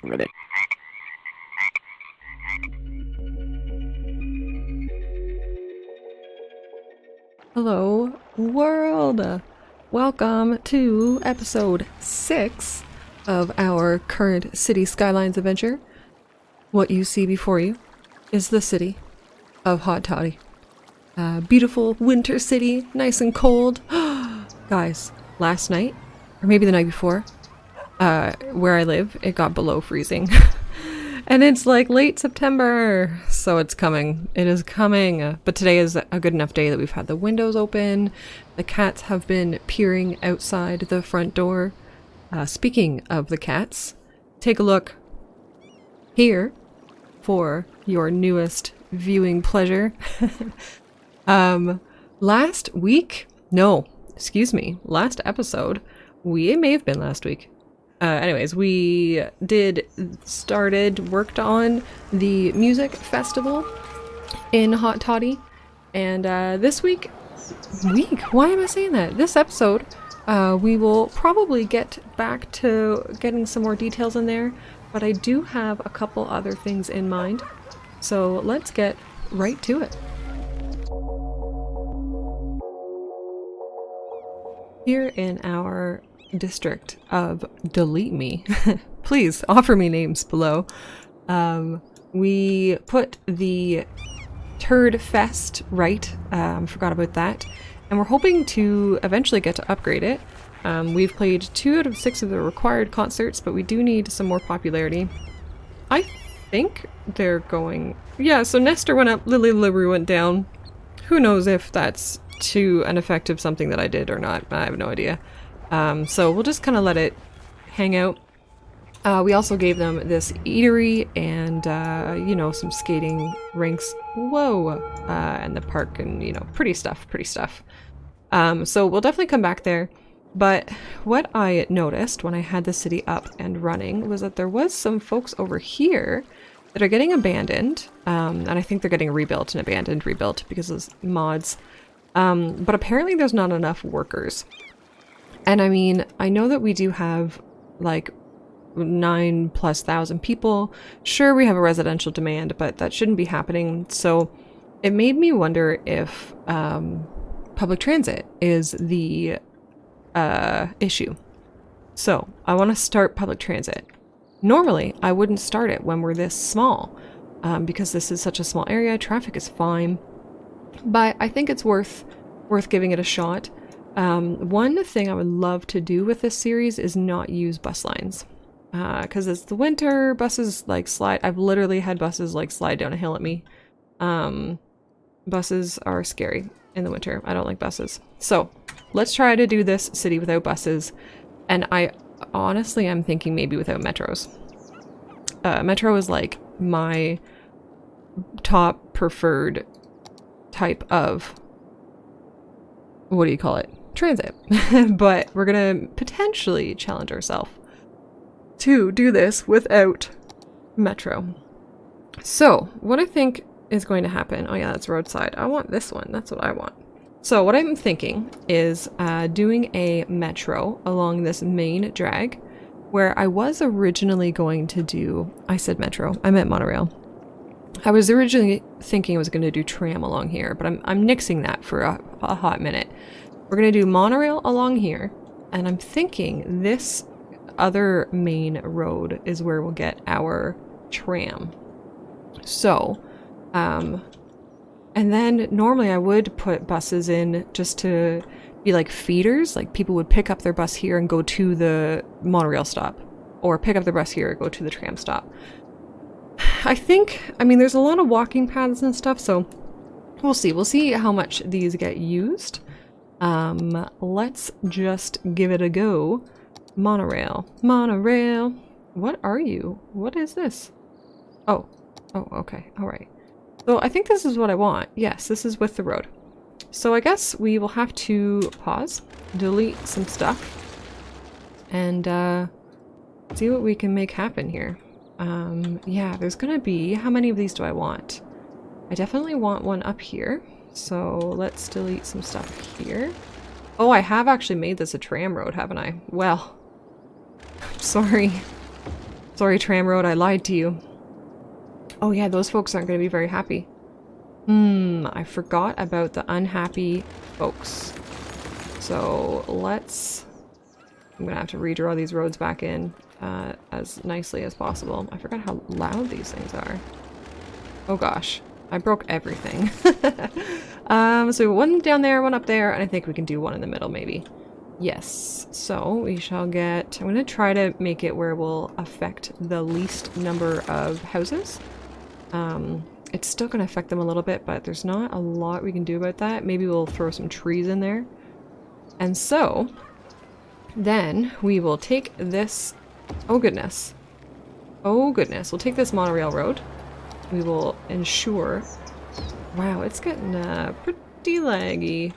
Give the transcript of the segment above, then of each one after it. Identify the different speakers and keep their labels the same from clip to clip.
Speaker 1: Ready.
Speaker 2: Hello, world! Welcome to episode 6 of our current City Skylines adventure. What you see before you is the city of Hot Toddy. Beautiful winter city, nice and cold. Guys, last night, or maybe the night before, where I live, it got below freezing. And it's like late September, so it's coming. It is coming. But today is a good enough day that we've had the windows open. The cats have been peering outside the front door. Speaking of the cats, take a look here for your newest viewing pleasure. Last episode, it may have been last week. Anyways, we worked on the music festival in Hot Toddy, and this why am I saying that? This episode, we will probably get back to getting some more details in there, but I do have a couple other things in mind, so let's get right to it. Here in our district of Delete Me, please offer me names below. We put the Turd Fest right, forgot about that, and we're hoping to eventually get to upgrade it. We've played 2 out of 6 of the required concerts, but we do need some more popularity. I think they're going... Yeah, so Nestor went up, Lily Livery went down. Who knows if that's to an effect of something that I did or not. I have no idea. So we'll just kind of let it hang out. We also gave them this eatery and, some skating rinks. Whoa! And the park and, pretty stuff. So we'll definitely come back there. But what I noticed when I had the city up and running was that there was some folks over here that are getting abandoned. And I think they're getting rebuilt and abandoned, rebuilt because of mods. But apparently there's not enough workers. And I mean, I know that we do have like 9,000+ people. Sure, we have a residential demand, but that shouldn't be happening. So it made me wonder if public transit is the issue. So I want to start public transit. Normally, I wouldn't start it when we're this small because this is such a small area. Traffic is fine, but I think it's worth giving it a shot. One thing I would love to do with this series is not use bus lines. Because it's the winter, buses like slide. I've literally had buses like slide down a hill at me. Buses are scary in the winter. I don't like buses. So let's try to do this city without buses. And I honestly am thinking maybe without metros. Metro is like my top preferred type of, what do you call it? Transit. But we're gonna potentially challenge ourselves to do this without metro. So what I think is going to happen, oh yeah, that's roadside. I want this one. That's what I want. So what I'm thinking is doing a metro along this main drag where I was originally going to do, I said metro, I meant monorail. I was originally thinking I was going to do tram along here, but I'm nixing that for a hot minute. We're going to do monorail along here, and I'm thinking this other main road is where we'll get our tram. So, and then normally I would put buses in just to be like feeders, like people would pick up their bus here and go to the monorail stop, or pick up their bus here and go to the tram stop. I mean, there's a lot of walking paths and stuff, so we'll see. We'll see how much these get used. Let's just give it a go. Monorail. Monorail. What are you? What is this? Oh, okay. All right. So I think this is what I want. Yes, this is with the road. So I guess we will have to pause, delete some stuff, and see what we can make happen here. Yeah, there's gonna be... How many of these do I want? I definitely want one up here. So let's delete some stuff here. Oh, I have actually made this a tram road, haven't I? Well, I'm sorry. Sorry, tram road, I lied to you. Oh yeah, those folks aren't going to be very happy. I forgot about the unhappy folks. So let's... I'm going to have to redraw these roads back in as nicely as possible. I forgot how loud these things are. Oh gosh, I broke everything. So one down there, one up there, and I think we can do one in the middle maybe. Yes, so we shall get... I'm going to try to make it where we'll affect the least number of houses. It's still going to affect them a little bit, but there's not a lot we can do about that. Maybe we'll throw some trees in there. And so, then we will take this... Oh goodness. Oh goodness. We'll take this monorail road. We will ensure... Wow, it's getting pretty laggy.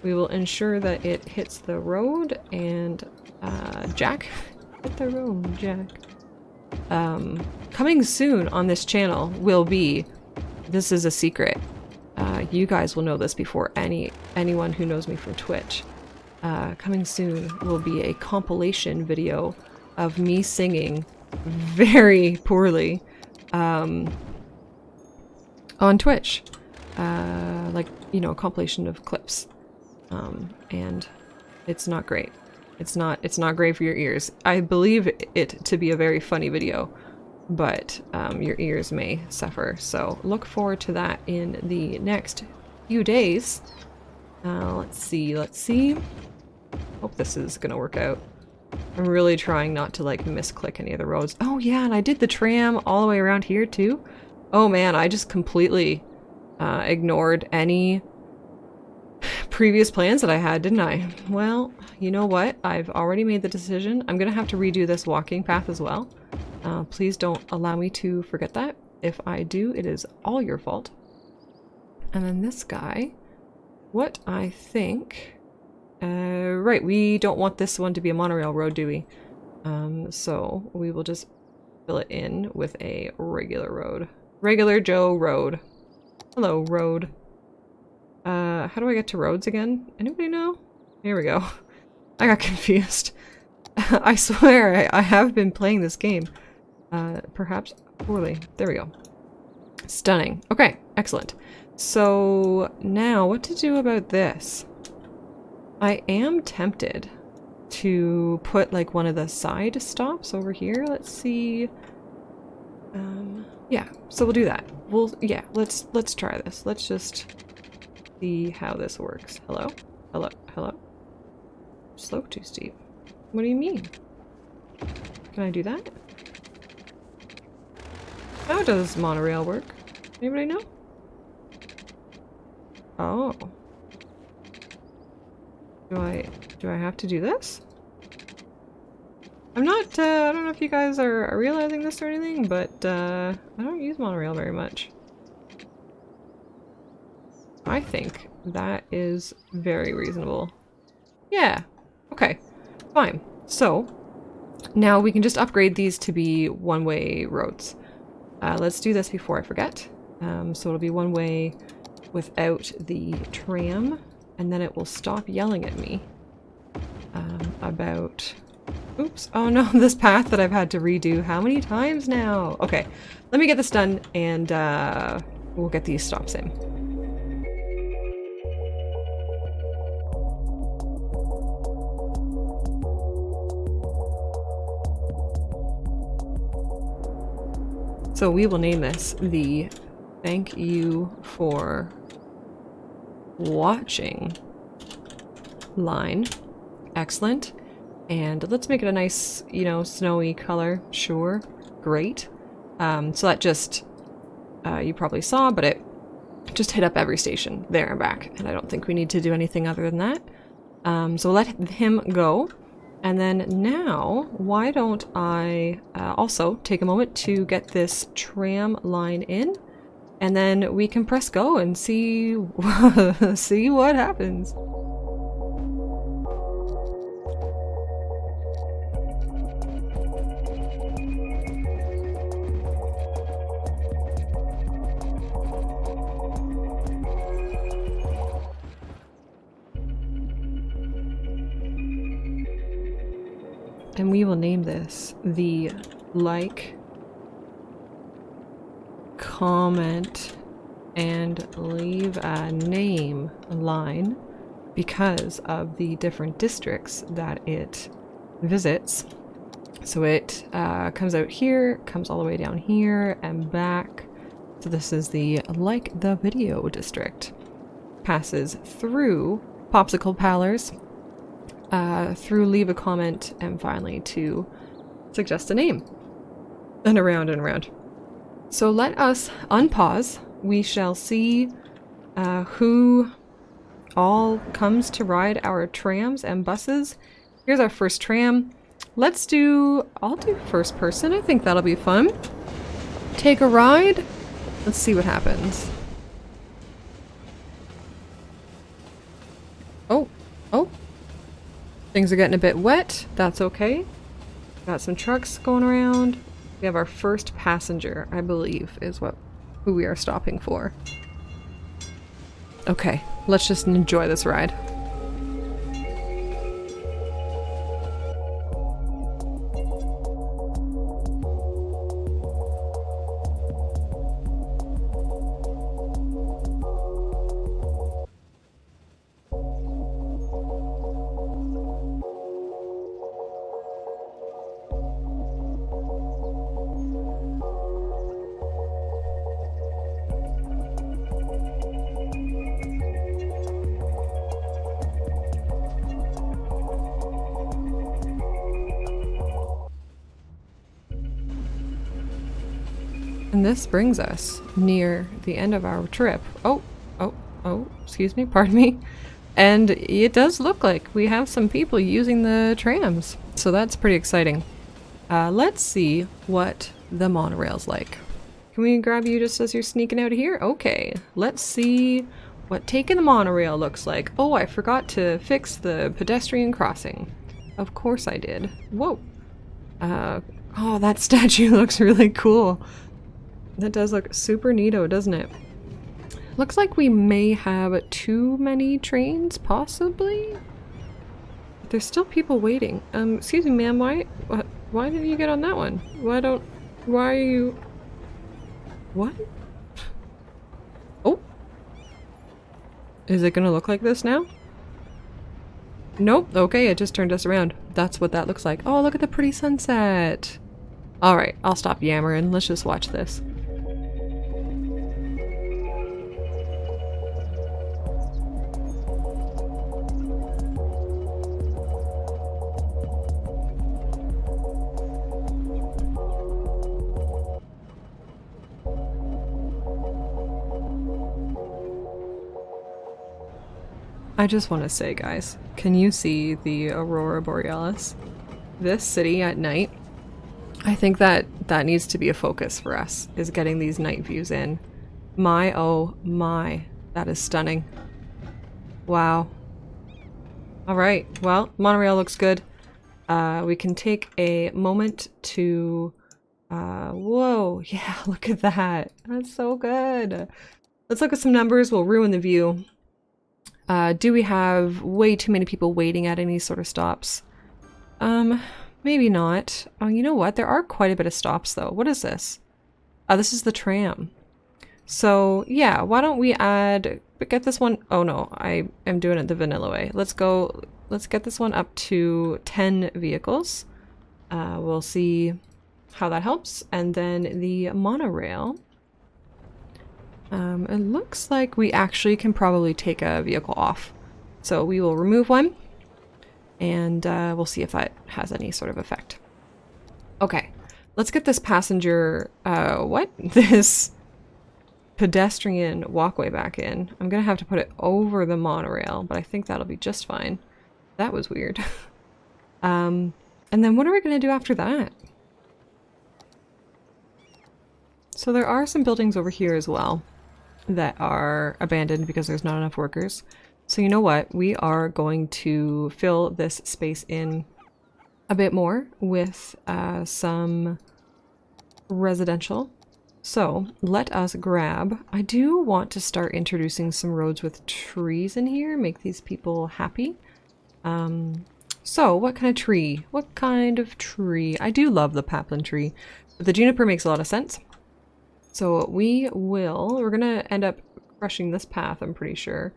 Speaker 2: We will ensure that it hits the road and... Jack? Hit the road, Jack. Coming soon on this channel will be... This is a secret. You guys will know this before anyone who knows me from Twitch. Coming soon will be a compilation video of me singing very poorly on Twitch. Like, you know, a compilation of clips. And it's not great. It's not great for your ears. I believe it to be a very funny video, but your ears may suffer. So look forward to that in the next few days. Let's see. Hope this is gonna work out. I'm really trying not to like misclick any of the roads. Oh yeah, and I did the tram all the way around here too. Oh man, I just completely ignored any previous plans that I had, didn't I? Well, you know what? I've already made the decision. I'm gonna have to redo this walking path as well. Please don't allow me to forget that. If I do, it is all your fault. And then this guy, what I think... right, we don't want this one to be a monorail road, do we? So we will just fill it in with a regular road. Regular Joe road. Hello, road. How do I get to roads again? Anybody know? Here we go. I got confused. I swear, I have been playing this game. Perhaps poorly. There we go. Stunning. Okay, excellent. So now what to do about this? I am tempted to put like one of the side stops over here. Let's see. Yeah, so we'll do that. Yeah, let's try this. Let's just see how this works. Hello? Hello? Hello? Slope too steep. What do you mean? Can I do that? How does monorail work? Anybody know? Oh. Do I have to do this? I'm not, I don't know if you guys are realizing this or anything, but, I don't use monorail very much. I think that is very reasonable. Yeah. Okay. Fine. So, now we can just upgrade these to be one-way roads. Let's do this before I forget. So it'll be one way without the tram, and then it will stop yelling at me about... Oops. Oh no, this path that I've had to redo how many times now? Okay, let me get this done, and we'll get these stops in. So we will name this the Thank You for Watching line. Excellent. And let's make it a nice, you know, snowy color. Sure. Great. So that just, you probably saw, but it just hit up every station there and back. And I don't think we need to do anything other than that. So we'll let him go. And then now, why don't I also take a moment to get this tram line in, and then we can press go and see, see what happens. And we will name this the like, comment, and leave a name line because of the different districts that it visits. So it comes out here, comes all the way down here and back. So this is the like the video district. Passes through popsicle parlors, through leave a comment, and finally to suggest a name. And around and around. So let us unpause. We shall see who all comes to ride our trams and buses. Here's our first tram. I'll do first person. I think that'll be fun. Take a ride. Let's see what happens. Oh. Things are getting a bit wet. That's okay. Got some trucks going around. We have our first passenger, I believe, is who we are stopping for. Okay, let's just enjoy this ride. And this brings us near the end of our trip. Oh, excuse me, pardon me. And it does look like we have some people using the trams. So that's pretty exciting. Let's see what the monorail's like. Can we grab you just as you're sneaking out of here? Okay, let's see what taking the monorail looks like. Oh, I forgot to fix the pedestrian crossing. Of course I did. Whoa. Oh, that statue looks really cool. That does look super neato, doesn't it? Looks like we may have too many trains, possibly? There's still people waiting. Excuse me, ma'am, why didn't you get on that one? Why are you... What? Oh! Is it gonna look like this now? Nope, okay, it just turned us around. That's what that looks like. Oh, look at the pretty sunset! Alright, I'll stop yammering. Let's just watch this. I just want to say, guys, can you see the Aurora Borealis? This city at night, I think that needs to be a focus for us, is getting these night views in. My, oh my, that is stunning. Wow. Alright, well, monorail looks good. We can take a moment to... whoa, yeah, look at that. That's so good. Let's look at some numbers. We'll ruin the view. Do we have way too many people waiting at any sort of stops? Maybe not. Oh, you know what? There are quite a bit of stops though. What is this? This is the tram. So yeah, why don't we get this one? Oh no, I am doing it the vanilla way. Let's get this one up to 10 vehicles. We'll see how that helps. And then the monorail. It looks like we actually can probably take a vehicle off. So we will remove one and we'll see if that has any sort of effect. Okay, let's get this passenger, this pedestrian walkway back in. I'm gonna have to put it over the monorail, but I think that'll be just fine. That was weird. And then what are we gonna do after that? So there are some buildings over here as well that are abandoned because there's not enough workers. So you know what? We are going to fill this space in a bit more with some residential. So let us grab... I do want to start introducing some roads with trees in here, make these people happy. So, what kind of tree? What kind of tree? I do love the paplin tree, but the juniper makes a lot of sense. So we're gonna end up crushing this path, I'm pretty sure.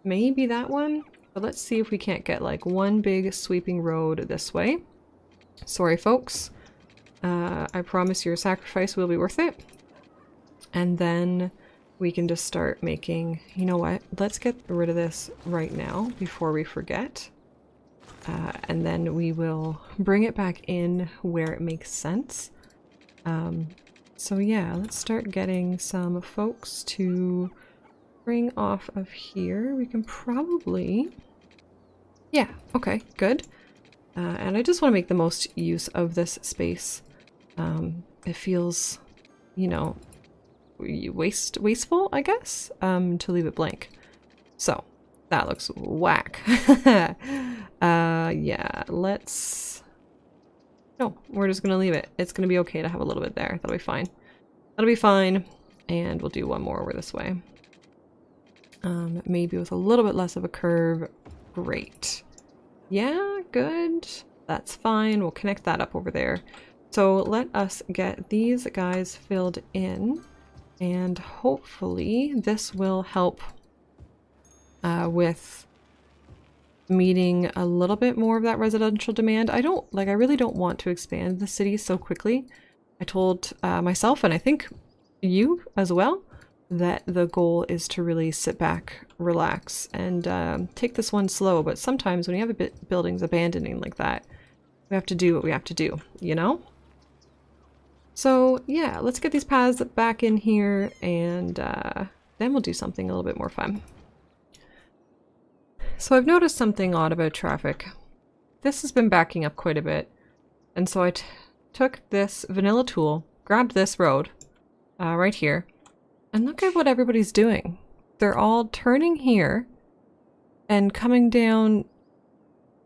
Speaker 2: Maybe that one? But let's see if we can't get like one big sweeping road this way. Sorry, folks. I promise your sacrifice will be worth it. And then we can just start making... You know what? Let's get rid of this right now before we forget. And then we will bring it back in where it makes sense. So yeah, let's start getting some folks to bring off of here. We can probably... Yeah, okay, good. And I just want to make the most use of this space. It feels, you know, wasteful, I guess, to leave it blank. So, that looks whack. Yeah, let's... No, we're just gonna leave it. It's gonna be okay to have a little bit there. That'll be fine. That'll be fine. And we'll do one more over this way. Maybe with a little bit less of a curve. Great. Yeah, good. That's fine. We'll connect that up over there. So let us get these guys filled in. And hopefully this will help with meeting a little bit more of that residential demand. I really don't want to expand the city so quickly. I told myself, and I think you as well, that the goal is to really sit back, relax, and take this one slow. But sometimes when you have buildings abandoning like that, we have to do what we have to do, you know? So yeah, let's get these paths back in here, and then we'll do something a little bit more fun. So I've noticed something odd about traffic. This has been backing up quite a bit, and so I took this vanilla tool, grabbed this road right here, and look at what everybody's doing. They're all turning here and coming down,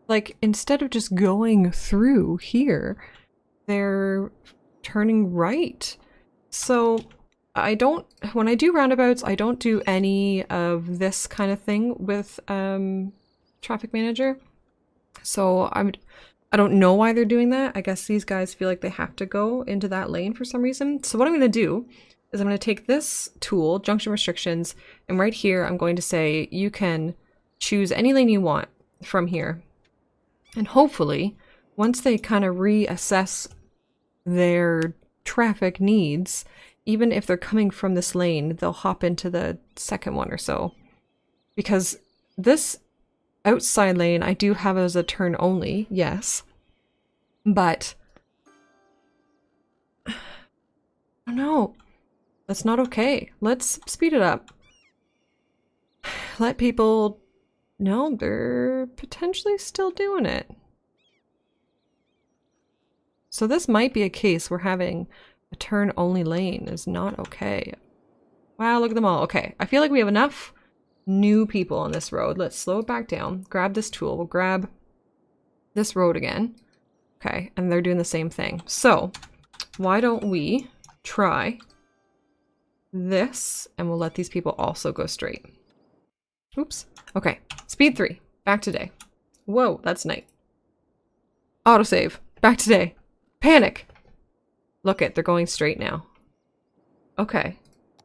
Speaker 2: like, instead of just going through here, they're turning right. So when I do roundabouts, I don't do any of this kind of thing with Traffic Manager. So I don't know why they're doing that. I guess these guys feel like they have to go into that lane for some reason. So what I'm going to do is I'm going to take this tool, Junction Restrictions, and right here I'm going to say you can choose any lane you want from here. And hopefully, once they kind of reassess their traffic needs, even if they're coming from this lane, they'll hop into the second one or so. Because this outside lane I do have as a turn only, yes. But I don't know. That's not okay. Let's speed it up. Let people know they're potentially still doing it. So this might be a case where having a turn-only lane is not okay. Wow, look at them all. Okay, I feel like we have enough new people on this road. Let's slow it back down. Grab this tool. We'll grab this road again. Okay, and they're doing the same thing. So, why don't we try this, and we'll let these people also go straight. Oops. Okay, speed 3. Back to day. Whoa, that's night. Autosave. Back to day. Panic! Look it, they're going straight now. Okay,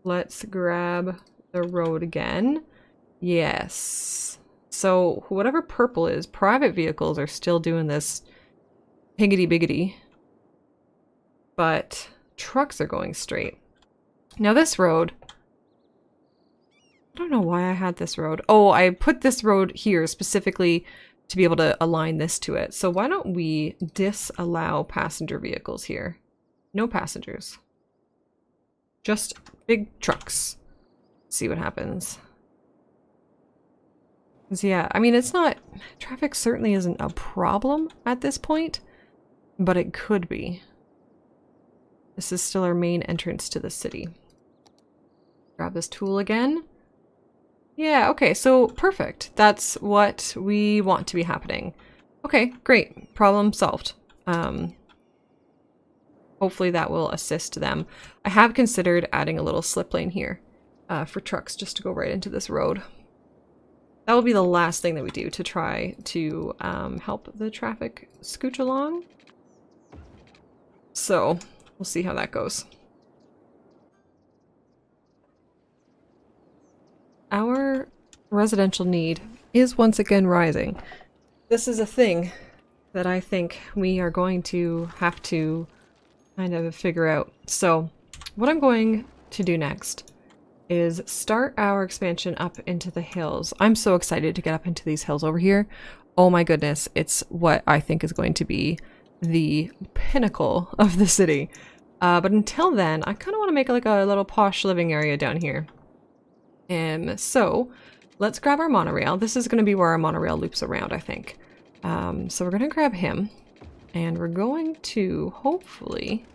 Speaker 2: let's grab the road again. Yes. So whatever purple is, private vehicles are still doing this higgity-biggity. But trucks are going straight. Now this road, I don't know why I had this road. Oh, I put this road here specifically to be able to align this to it. So why don't we disallow passenger vehicles here? No passengers. Just big trucks. See what happens. 'Cause yeah, I mean, it's not... Traffic certainly isn't a problem at this point, but it could be. This is still our main entrance to the city. Grab this tool again. Yeah, okay, so perfect. That's what we want to be happening. Okay, great. Problem solved. Hopefully that will assist them. I have considered adding a little slip lane here for trucks just to go right into this road. That will be the last thing that we do to try to help the traffic scooch along. So we'll see how that goes. Our residential need is once again rising. This is a thing that I think we are going to have to kind of figure out. So what I'm going to do next is start our expansion up into the hills. I'm so excited to get up into these hills over here. Oh my goodness, it's what I think is going to be the pinnacle of the city. But until then, I kind of want to make like a little posh living area down here. And so let's grab our monorail. This is going to be where our monorail loops around, I think. So we're going to grab him and we're going to hopefully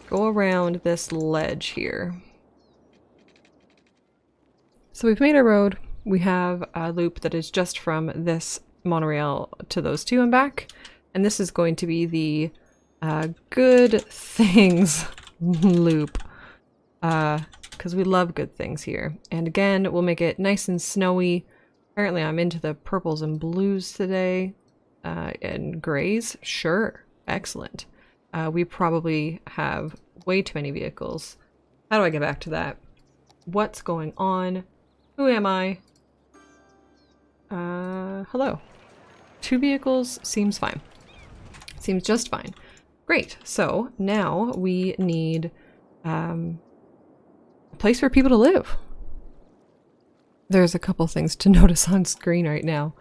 Speaker 2: go around this ledge here. So we've made a road. We have a loop that is just from this monorail to those two and back. And this is going to be the good things loop. Because we love good things here. And again, we'll make it nice and snowy. Apparently I'm into the purples and blues today. And grays. Sure. Excellent. We probably have way too many vehicles. How do I get back to that? What's going on? Who am I? Hello. 2 vehicles seems fine. Seems just fine. Great. So now we need a place for people to live. There's a couple things to notice on screen right now.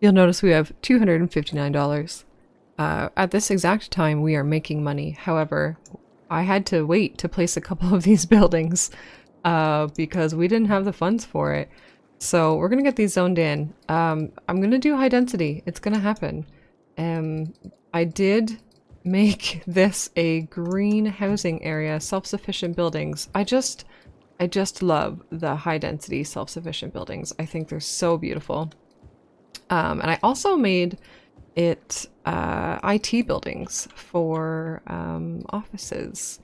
Speaker 2: You'll notice we have $259. At this exact time, we are making money. However, I had to wait to place a couple of these buildings because we didn't have the funds for it. So we're going to get these zoned in. I'm going to do high density. It's going to happen. I did make this a green housing area, self-sufficient buildings. I just love the high density self-sufficient buildings. I think they're so beautiful. And I also made it IT buildings for offices.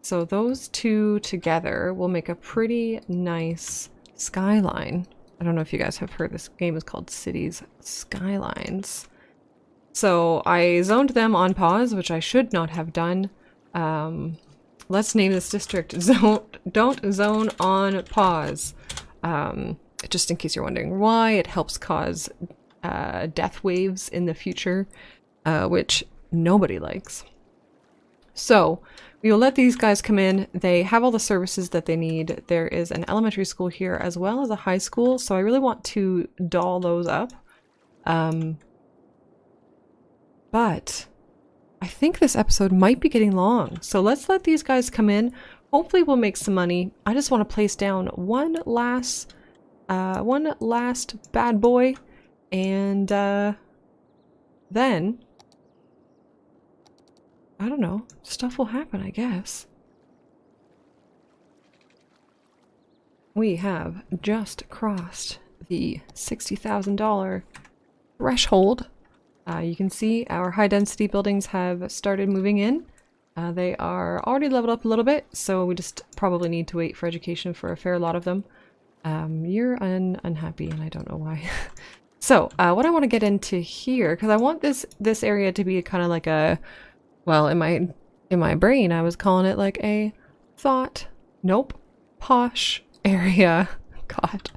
Speaker 2: So those two together will make a pretty nice skyline. I don't know if you guys have heard, this game is called Cities Skylines. So I zoned them on pause, which I should not have done. Let's name this district Don't Zone on Pause. Just in case you're wondering why, it helps cause death waves in the future, which nobody likes. So we will let these guys come in. They have all the services that they need. There is an elementary school here as well as a high school, so I really want to doll those up. But I think this episode might be getting long, so let's let these guys come in. Hopefully we'll make some money. I just want to place down one last bad boy, and then I don't know, stuff will happen, I guess. We have just crossed the $60,000 threshold. You can see our high density buildings have started moving in. They are already leveled up a little bit, so we just probably need to wait for education for a fair lot of them. You're unhappy, and I don't know why. So, what I want to get into here, because I want this area to be kind of like a, well, in my brain, I was calling it like a posh area. God.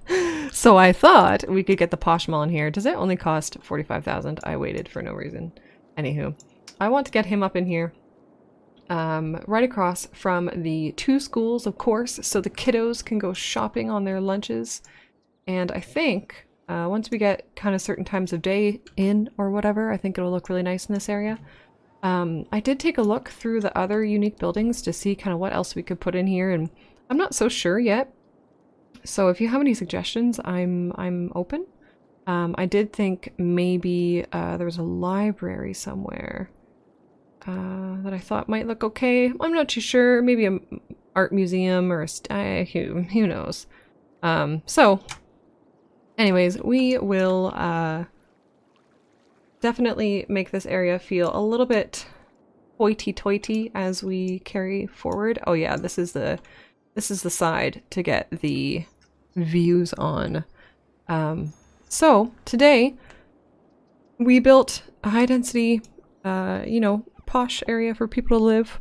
Speaker 2: So I thought we could get the Posh Mall in here. Does it only cost $45,000? I waited for no reason. Anywho, I want to get him up in here. Right across from the 2 schools, of course, so the kiddos can go shopping on their lunches. And I think once we get kind of certain times of day in or whatever, I think it'll look really nice in this area. I did take a look through the other unique buildings to see kind of what else we could put in here, and I'm not so sure yet. So if you have any suggestions, I'm open. I did think maybe there was a library somewhere that I thought might look okay. I'm not too sure. Maybe an art museum or a who knows. So anyways, we will definitely make this area feel a little bit hoity-toity as we carry forward. Oh yeah, this is the side to get the views on. So today we built a high density, you know, posh area for people to live.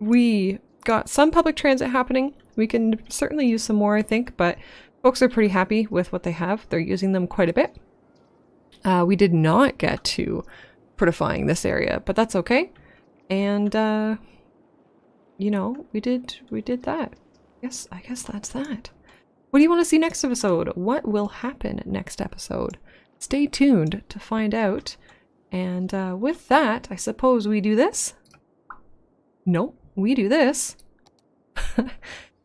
Speaker 2: We got some public transit happening. We can certainly use some more, I think, but folks are pretty happy with what they have. They're using them quite a bit. We did not get to prettifying this area, but that's okay. And, you know, we did that. I guess that's that. What do you want to see next episode? What will happen next episode? Stay tuned to find out. And with that, I suppose we do this. Nope, we do this.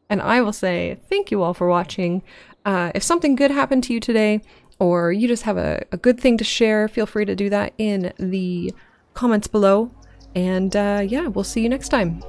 Speaker 2: And I will say thank you all for watching. If something good happened to you today, or you just have a good thing to share, feel free to do that in the comments below. And yeah, we'll see you next time.